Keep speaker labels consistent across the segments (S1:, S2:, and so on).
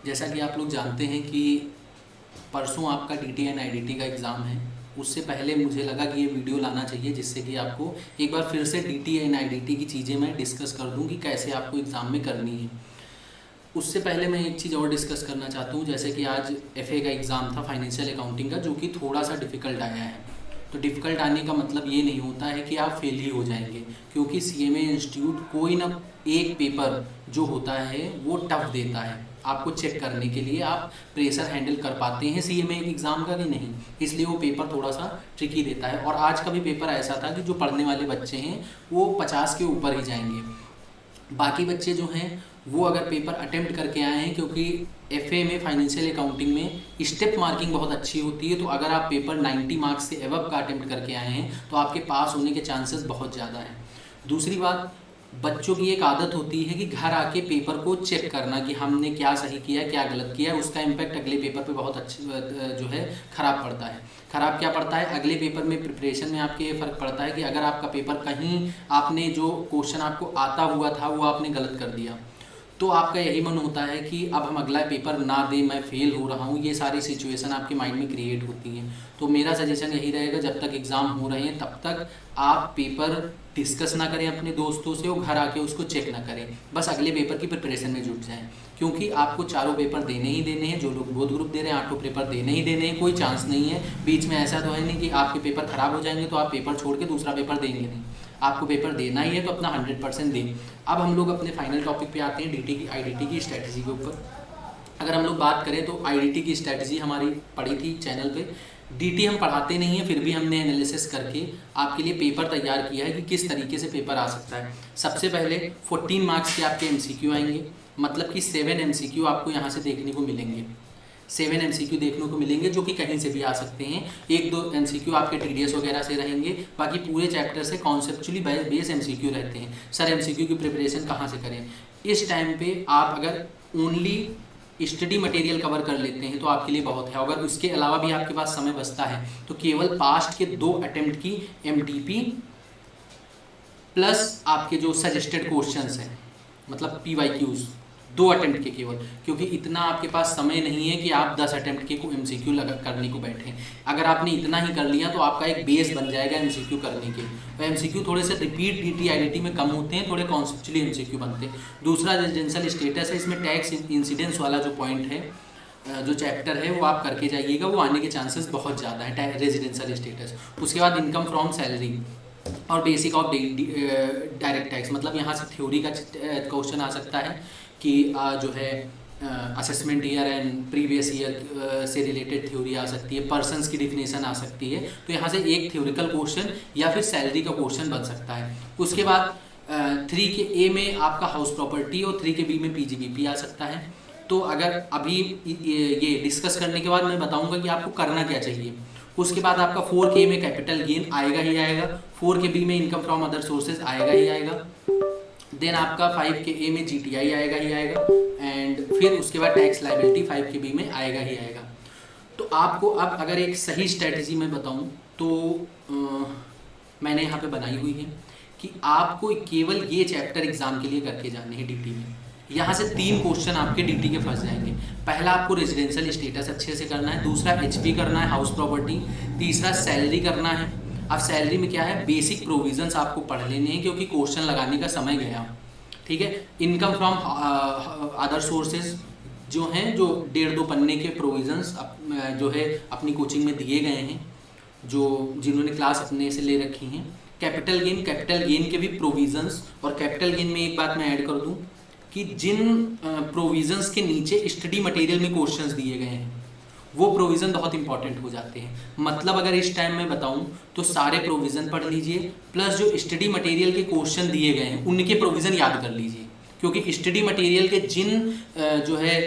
S1: जैसा कि आप लोग जानते हैं कि परसों आपका DT एंड IDT का एग्ज़ाम है। उससे पहले मुझे लगा कि ये वीडियो लाना चाहिए जिससे कि आपको एक बार फिर से DT एंड IDT की चीज़ें मैं डिस्कस कर दूं कि कैसे आपको एग्ज़ाम में करनी है। उससे पहले मैं एक चीज़ और डिस्कस करना चाहता हूँ, जैसे कि आज FA का एग्ज़ाम था फाइनेंशियल अकाउंटिंग का, जो कि थोड़ा सा डिफ़िकल्ट आया है। तो डिफ़िकल्ट आने का मतलब ये नहीं होता है कि आप फेल ही हो जाएंगे, क्योंकि CMA इंस्टीट्यूट कोई ना एक पेपर जो होता है वो टफ देता है आपको चेक करने के लिए आप प्रेशर हैंडल कर पाते हैं CMA एग्ज़ाम का कि नहीं, इसलिए वो पेपर थोड़ा सा ट्रिकी देता है। और आज का भी पेपर ऐसा था कि जो पढ़ने वाले बच्चे हैं वो 50 के ऊपर ही जाएंगे। बाकी बच्चे जो हैं वो अगर पेपर अटेम्प्ट करके आए हैं, क्योंकि FA में फाइनेंशियल अकाउंटिंग में स्टेप मार्किंग बहुत अच्छी होती है, तो अगर आप पेपर 90 मार्क्स से एबव का अटेम्प्ट करके आए हैं तो आपके पास होने के चांसेस बहुत ज़्यादा हैं। दूसरी बात, बच्चों की एक आदत होती है कि घर आके पेपर को चेक करना कि हमने क्या सही किया क्या गलत किया, उसका इम्पैक्ट अगले पेपर पे बहुत जो है ख़राब पड़ता है। ख़राब क्या पड़ता है, अगले पेपर में प्रिपरेशन में आपके ये फ़र्क पड़ता है कि अगर आपका पेपर कहीं आपने जो क्वेश्चन आपको आता हुआ था वो आपने गलत कर दिया, तो आपका यही मन होता है कि अब हम अगला पेपर ना दें, मैं फेल हो रहा हूँ। ये सारी सिचुएशन आपके माइंड में क्रिएट होती हैं। तो मेरा सजेशन यही रहेगा, जब तक एग्ज़ाम हो रहे हैं तब तक आप पेपर डिस्कस ना करें अपने दोस्तों से और घर आके उसको चेक ना करें, बस अगले पेपर की प्रिपरेशन में जुट जाएं, क्योंकि आपको चारों पेपर देने ही देने हैं। जो लोग बोथ ग्रुप दे रहे हैं 8 पेपर देने ही देने हैं, कोई चांस नहीं है बीच में। ऐसा तो है नहीं कि आपके पेपर ख़राब हो जाएंगे तो आप पेपर छोड़ के दूसरा पेपर देंगे नहीं, आपको पेपर देना ही है तो अपना 100% दें। अब हम लोग अपने फाइनल टॉपिक पे आते हैं, IDT की स्ट्रैटेजी के ऊपर। अगर हम लोग बात करें तो IDT की स्ट्रैटेजी हमारी पड़ी थी चैनल पे। DT हम पढ़ाते नहीं हैं, फिर भी हमने एनालिसिस करके आपके लिए पेपर तैयार किया है कि किस तरीके से पेपर आ सकता है। सबसे पहले 14 मार्क्स के आपके MCQ आएंगे, मतलब कि 7 MCQ आपको यहाँ से देखने को मिलेंगे। 7 MCQ देखने को मिलेंगे जो कि कहीं से भी आ सकते हैं। 1-2 MCQ आपके TDS वगैरह से रहेंगे, बाकी पूरे चैप्टर से कॉन्सेप्चुअली बेस MCQ रहते हैं। सर MCQ की प्रिपरेशन कहाँ से करें? इस टाइम पे आप अगर ओनली स्टडी मटेरियल कवर कर लेते हैं तो आपके लिए बहुत है। अगर उसके अलावा भी आपके पास समय बचता है तो केवल पास्ट के 2 अटेम्प्ट की MTP प्लस आपके जो सजेस्टेड क्वेश्चंस हैं, मतलब PYQs 2 अटेम्प्ट के केवल, क्योंकि इतना आपके पास समय नहीं है कि आप 10 अटेम्प्ट के MCQ करने को बैठें। अगर आपने इतना ही कर लिया तो आपका एक बेस बन जाएगा MCQ करने के। तो MCQ थोड़े से रिपीट DT IDT में कम होते हैं, थोड़े कॉन्सेप्चुअली MCQ बनते हैं। दूसरा रेजिडेंशियल स्टेटस है, इसमें टैक्स इंसिडेंस वाला जो पॉइंट है, जो चैप्टर है वो आप करके जाइएगा, वो आने के चांसेस बहुत ज़्यादा है रेजिडेंशियल स्टेटस। उसके बाद इनकम फ्रॉम सैलरी और बेसिक ऑफ डायरेक्ट टैक्स, मतलब यहाँ से थ्योरी का क्वेश्चन आ सकता है कि जो है assessment year and previous year से रिलेटेड थ्योरी आ सकती है, पर्सन्स की डिफिनेशन आ सकती है। तो यहाँ से एक थ्योरिकल क्वेश्चन या फिर सैलरी का क्वेश्चन बन सकता है। उसके बाद 3 के A में आपका हाउस प्रॉपर्टी और 3 के B में PGBP आ सकता है। तो अगर अभी ये डिस्कस करने के बाद मैं बताऊँगा कि आपको करना क्या चाहिए। उसके बाद आपका 4 के में कैपिटल गेन आएगा ही आएगा, 4 के B में इनकम फ्रॉम अदर सोर्सेज आएगा ही आएगा, देन आपका 5 के A में GTI आएगा ही आएगा, एंड फिर उसके बाद टैक्स लायबिलिटी 5 के B में आएगा ही आएगा। तो आपको अब अगर एक सही स्ट्रैटेजी मैं बताऊं तो मैंने यहाँ पे बनाई हुई है कि आपको केवल ये चैप्टर एग्जाम के लिए करके जाने हैं DT में। यहाँ से 3 क्वेश्चन आपके DT के फंस जाएंगे। पहला आपको रेजिडेंशियल स्टेटस अच्छे से करना है, दूसरा HP करना है हाउस प्रॉपर्टी, तीसरा सैलरी करना है। अब सैलरी में क्या है, बेसिक प्रोविजंस आपको पढ़ लेने हैं क्योंकि क्वेश्चन लगाने का समय गया, ठीक है। इनकम फ्रॉम अदर सोर्सेज जो हैं, जो 1.5-2 पन्ने के प्रोविजंस जो है अपनी कोचिंग में दिए गए हैं, जो जिन्होंने क्लास अपने से ले रखी हैं। कैपिटल गेन के भी प्रोविजंस, और कैपिटल गेन में एक बात मैं ऐड कर दूं कि जिन प्रोविजंस के नीचे स्टडी मटेरियल में क्वेश्चंस दिए गए हैं वो प्रोविज़न बहुत इंपॉर्टेंट हो जाते हैं। मतलब अगर इस टाइम में बताऊं तो सारे प्रोविज़न पढ़ लीजिए, प्लस जो स्टडी मटेरियल के क्वेश्चन दिए गए हैं उनके प्रोविज़न याद कर लीजिए, क्योंकि स्टडी मटेरियल के जिन जो है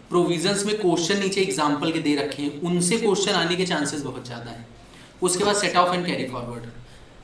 S1: प्रोविजंस में क्वेश्चन नीचे एग्जाम्पल के दे रखे हैं उनसे क्वेश्चन आने के चांसेस बहुत ज़्यादा हैं। उसके बाद set of and carry forward.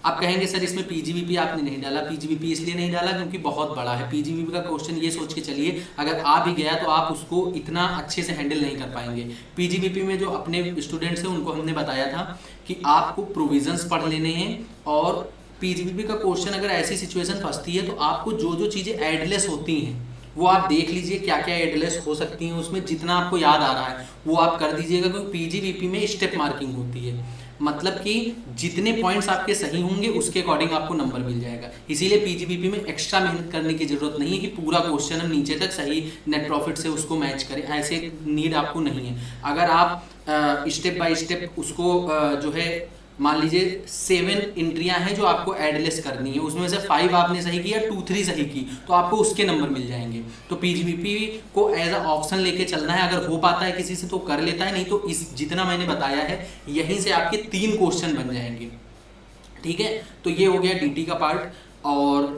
S1: आप कहेंगे सर इसमें PGBP आपने नहीं डाला। PGBP इसलिए नहीं डाला क्योंकि बहुत बड़ा है। PGBP का क्वेश्चन ये सोच के चलिए अगर आ भी गया तो आप उसको इतना अच्छे से हैंडल नहीं कर पाएंगे। PGBP में जो अपने स्टूडेंट्स हैं उनको हमने बताया था कि आपको प्रोविजंस पढ़ लेने हैं, और PGBP का क्वेश्चन अगर ऐसी सिचुएशन फंसती है तो आपको जो जो चीज़ें एडलेस होती हैं वो आप देख लीजिए क्या क्या एडलेस हो सकती हैं उसमें, जितना आपको याद आ रहा है वो आप कर दीजिएगा, क्योंकि पीजीबीपी में स्टेप मार्किंग होती है, मतलब कि जितने पॉइंट्स आपके सही होंगे उसके अकॉर्डिंग आपको नंबर मिल जाएगा। इसीलिए पीजीबीपी में एक्स्ट्रा मेहनत करने की जरूरत नहीं है कि पूरा क्वेश्चन हम नीचे तक सही नेट प्रॉफिट से उसको मैच करें, ऐसे नीड आपको नहीं है। अगर आप स्टेप बाय स्टेप उसको जो है मान लीजिए 7 एंट्रियां हैं जो आपको एडलेस करनी है, उसमें से 5 आपने सही किया, 2-3 सही की, तो आपको उसके नंबर मिल जाएंगे। तो पीजीबीपी को एज अ ऑप्शन लेके चलना है, अगर हो पाता है किसी से तो कर लेता है, नहीं तो इस जितना मैंने बताया है यहीं से आपके 3 क्वेश्चन बन जाएंगे। ठीक है, तो ये हो गया डीटी का पार्ट। और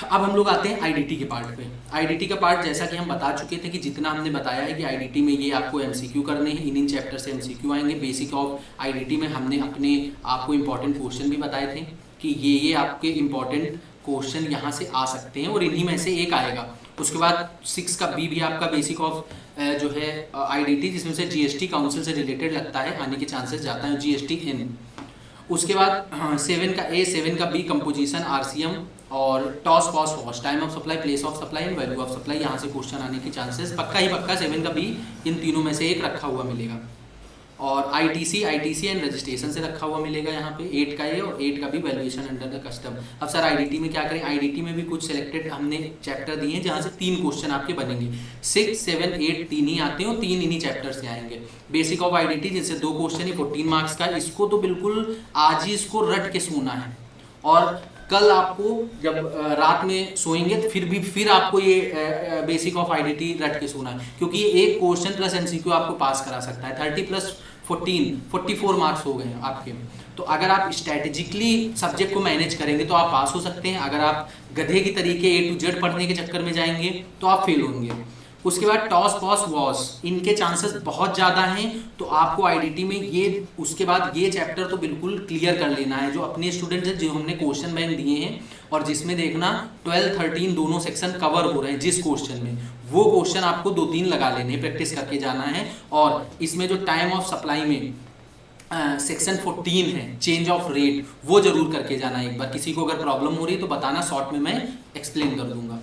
S1: अब हम लोग आते हैं आईडीटी के पार्ट पे। आईडीटी का पार्ट जैसा कि हम बता चुके थे कि जितना हमने बताया है कि आईडीटी में ये आपको एमसीक्यू करने हैं, इन चैप्टर से एमसीक्यू आएंगे। बेसिक ऑफ आईडीटी में हमने अपने आपको इंपॉर्टेंट क्वेश्चन भी बताए थे कि ये आपके इंपॉर्टेंट क्वेश्चन यहाँ से आ सकते हैं और इन्हीं में से एक आएगा। उसके बाद 6 का बी भी आपका बेसिक ऑफ जो है आईडीटी, जिसमें से जीएसटी काउंसिल से रिलेटेड लगता है, आने के चांसेस जाता है जीएसटी इन। उसके बाद 7 का ए, 7 का बी कंपोजिशन, आरसीएम और टॉस पॉस वॉश, time of supply, place of supply and value of supply, यहाँ से क्वेश्चन आने की चांसेस पक्का ही पक्का 7 का बी इन तीनों में से एक रखा हुआ मिलेगा। और आईटीसी एंड रजिस्ट्रेशन से रखा हुआ मिलेगा यहाँ पे 8 का ए, और 8 का भी वैल्यूएशन अंडर द कस्टम। अब सर आईडीटी में क्या करें? आईडीटी में भी कुछ सिलेक्टेड हमने चैप्टर दिए हैं जहाँ से 3 क्वेश्चन आपके बनेंगे। 6, 7, 8 3 ही आते हैं और 3 इन्हीं चैप्टर से आएंगे। बेसिक ऑफ आईडीटी जिससे 2 क्वेश्चन ही 14 मार्क्स का, इसको तो बिल्कुल आज ही इसको रट के सोना है, और कल आपको जब रात में सोएंगे तो फिर आपको ये बेसिक ऑफ आईडीटी रट के सोना है, क्योंकि ये एक क्वेश्चन प्लस एमसीक्यू आपको पास करा सकता है। 30 प्लस 14 44 मार्क्स हो गए हैं आपके। तो अगर आप स्ट्रेटेजिकली सब्जेक्ट को मैनेज करेंगे तो आप पास हो सकते हैं, अगर आप गधे की तरीके A to Z पढ़ने के चक्कर में जाएंगे तो आप फेल होंगे। उसके बाद टॉस पॉस वॉस, इनके चांसेस बहुत ज़्यादा हैं, तो आपको आईडीटी में ये उसके बाद ये चैप्टर तो बिल्कुल क्लियर कर लेना है। जो अपने स्टूडेंट्स हैं जो हमने क्वेश्चन बैंक दिए हैं और जिसमें देखना 12, 13 दोनों सेक्शन कवर हो रहे हैं जिस क्वेश्चन में, वो क्वेश्चन आपको 2-3 लगा लेने, प्रैक्टिस करके जाना है। और इसमें जो टाइम ऑफ सप्लाई में सेक्शन 14 है, चेंज ऑफ रेट, वो जरूर करके जाना एक बार। किसी को अगर प्रॉब्लम हो रही है तो बताना, शॉर्ट में मैं एक्सप्लेन कर दूंगा।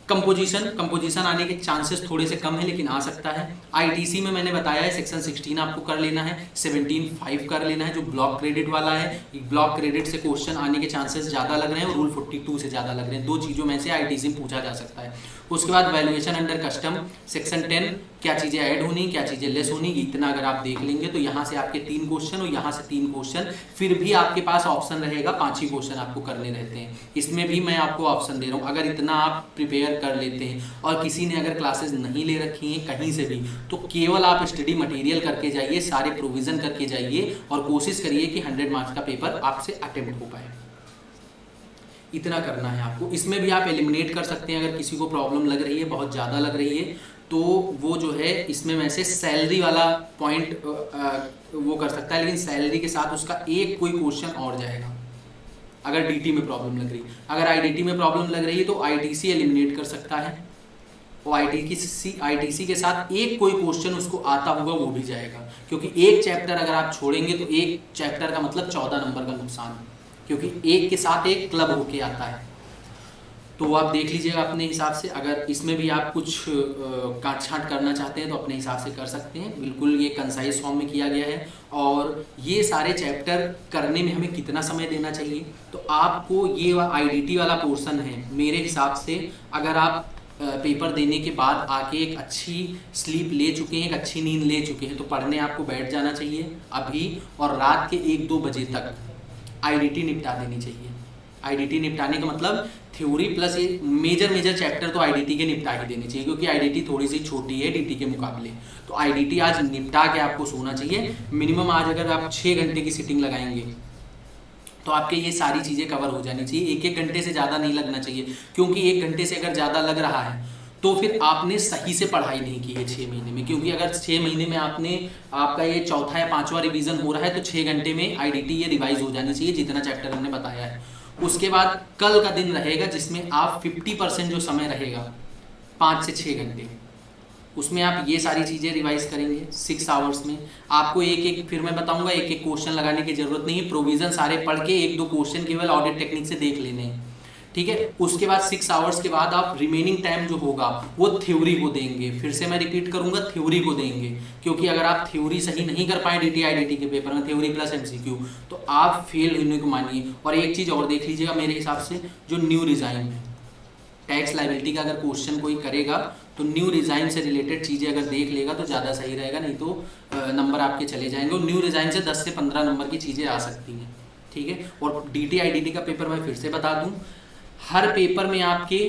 S1: कंपोजिशन आने के चांसेस थोड़े से कम है लेकिन आ सकता है। आईटीसी में मैंने बताया है सेक्शन 16 आपको कर लेना है, 17 5 कर लेना है जो ब्लॉक क्रेडिट वाला है। ब्लॉक क्रेडिट से क्वेश्चन आने के चांसेस ज़्यादा लग रहे हैं और रूल 42 से ज़्यादा लग रहे हैं। 2 चीज़ों में से आईटीसी में पूछा जा सकता है। उसके बाद वैल्यूएशन अंडर कस्टम सेक्शन 10, क्या चीज़ें ऐड होनी क्या चीज़ें लेस होनी, इतना अगर आप देख लेंगे तो यहाँ से आपके 3 क्वेश्चन और यहाँ से 3 क्वेश्चन, फिर भी आपके पास ऑप्शन रहेगा 5 ही क्वेश्चन आपको करने रहते हैं। इसमें भी मैं आपको ऑप्शन दे रहा हूँ, अगर इतना आप प्रिपेयर कर लेते हैं और किसी ने अगर क्लासेस नहीं ले रखी हैं कहीं से भी, तो केवल आप स्टडी मटेरियल करके जाइए, सारे प्रोविजन करके जाइए और कोशिश करिए कि 100 मार्क्स का पेपर आपसे अटेम्प्ट हो पाए। इतना करना है आपको। इसमें भी आप एलिमिनेट कर सकते हैं, अगर किसी को प्रॉब्लम लग रही है, बहुत ज़्यादा लग रही है, तो वो जो है इसमें में से सैलरी वाला पॉइंट वो कर सकता है, लेकिन सैलरी के साथ उसका एक कोई क्वेश्चन और जाएगा अगर डीटी में प्रॉब्लम लग रही है। अगर आईडीटी में प्रॉब्लम लग रही है तो आईटीसी एलिमिनेट कर सकता है, और आईटीसी के साथ एक कोई क्वेश्चन उसको आता होगा वो भी जाएगा, क्योंकि एक चैप्टर अगर आप छोड़ेंगे तो एक चैप्टर का मतलब 14 नंबर का नुकसान, क्योंकि एक के साथ एक क्लब होके आता है। तो आप देख लीजिएगा अपने हिसाब से, अगर इसमें भी आप कुछ काट छांट करना चाहते हैं तो अपने हिसाब से कर सकते हैं। बिल्कुल ये कंसाइज फॉर्म में किया गया है। और ये सारे चैप्टर करने में हमें कितना समय देना चाहिए, तो आपको ये आईडीटी वाला पोर्शन है, मेरे हिसाब से अगर आप पेपर देने के बाद आके एक अच्छी स्लीप ले चुके हैं, एक अच्छी नींद ले चुके हैं, तो पढ़ने आपको बैठ जाना चाहिए अभी, और रात के 1-2 बजे तक आईडीटी निपटा देनी चाहिए। आईडीटी निपटाने का मतलब थ्योरी प्लस ये मेजर चैप्टर तो आईडीटी के निपटा ही देने चाहिए, क्योंकि आईडीटी थोड़ी सी छोटी है डीटी के मुकाबले। तो आईडीटी आज निपटा के आपको सोना चाहिए। मिनिमम आज अगर आप 6 घंटे की सिटिंग लगाएंगे तो आपके ये सारी चीज़ें कवर हो जानी चाहिए। 1-1 घंटे से ज़्यादा नहीं लगना चाहिए, क्योंकि 1 घंटे से अगर ज़्यादा लग रहा है तो फिर आपने सही से पढ़ाई नहीं की है 6 महीने में। क्योंकि अगर 6 महीने में आपका ये चौथा या 5वां रिवीजन हो रहा है तो 6 घंटे में आईडीटी ये रिवाइज हो जानी चाहिए, जितना चैप्टर हमने बताया है। उसके बाद कल का दिन रहेगा जिसमें आप 50% जो समय रहेगा 5 से 6 घंटे, उसमें आप ये सारी चीज़ें रिवाइज करेंगे 6 आवर्स में। आपको एक फिर मैं बताऊंगा, एक क्वेश्चन लगाने की जरूरत नहीं है, प्रोविजन सारे पढ़ के 1-2 क्वेश्चन केवल ऑडिट टेक्निक से देख लेने हैं। ठीक है। उसके बाद 6 आवर्स के बाद आप रिमेनिंग टाइम जो होगा वो थ्योरी को देंगे। फिर से मैं रिपीट करूंगा, थ्योरी को देंगे, क्योंकि अगर आप थ्योरी सही नहीं कर पाए DTIDT के पेपर में, थ्योरी प्लस MCQ, तो आप फेल होने को मानिए। और एक चीज़ और देख लीजिएगा मेरे हिसाब से, जो न्यू रिजाइन है, टैक्स लाइबिलिटी का अगर क्वेश्चन कोई करेगा तो न्यू रिजाइन से रिलेटेड चीज़ें अगर देख लेगा तो ज़्यादा सही रहेगा, नहीं तो नंबर आपके चले जाएंगे। और न्यू रिजाइन से 10 से 15 नंबर की चीज़ें आ सकती हैं, ठीक है। और DTIDT का पेपर मैं फिर से बता दूं, हर पेपर में आपके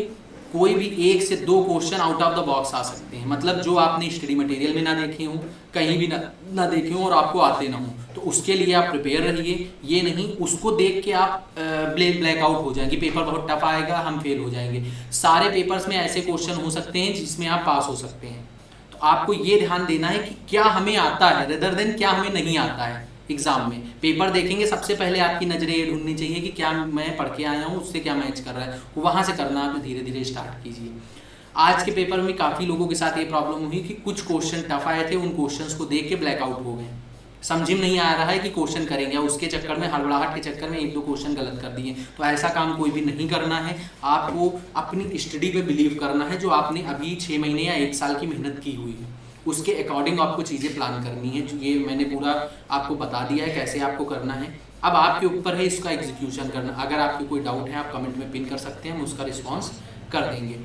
S1: कोई भी 1 से 2 question out of the box आ सकते हैं, मतलब जो आपने स्टडी मटेरियल में ना देखे हो, कहीं भी ना देखे हो और आपको आते ना हो, तो उसके लिए आप प्रिपेयर रहिए। ये नहीं उसको देख के आप ब्लैक आउट हो जाएंगे, पेपर बहुत टफ आएगा, हम फेल हो जाएंगे। सारे पेपर्स में ऐसे क्वेश्चन हो सकते हैं जिसमें आप पास हो सकते हैं। तो आपको ये ध्यान देना है कि क्या हमें आता है रेदर देन क्या हमें नहीं आता है। एग्जाम में पेपर देखेंगे, सबसे पहले आपकी नजरें ये ढूंढनी चाहिए कि क्या मैं पढ़ के आया हूँ, उससे क्या मैच कर रहा है, वहां से करना आप धीरे धीरे स्टार्ट कीजिए। आज के पेपर में काफ़ी लोगों के साथ ये प्रॉब्लम हुई कि कुछ क्वेश्चन टफ आए थे, उन क्वेश्चंस को देख के ब्लैकआउट हो गए, समझ में नहीं आ रहा है कि क्वेश्चन करेंगे, उसके चक्कर में, हड़बड़ाहट के चक्कर में 1-2 क्वेश्चन गलत कर दिए। तो ऐसा काम कोई भी नहीं करना है। आपको अपनी स्टडी पे बिलीव करना है, जो आपने अभी 6 महीने या 1 साल की मेहनत की हुई है, उसके अकॉर्डिंग आपको चीज़ें प्लान करनी है। ये मैंने पूरा आपको बता दिया है कैसे आपको करना है। अब आपके ऊपर है इसका एग्जीक्यूशन करना। अगर आपके कोई डाउट है आप कमेंट में पिन कर सकते हैं, हम उसका रिस्पॉन्स कर देंगे।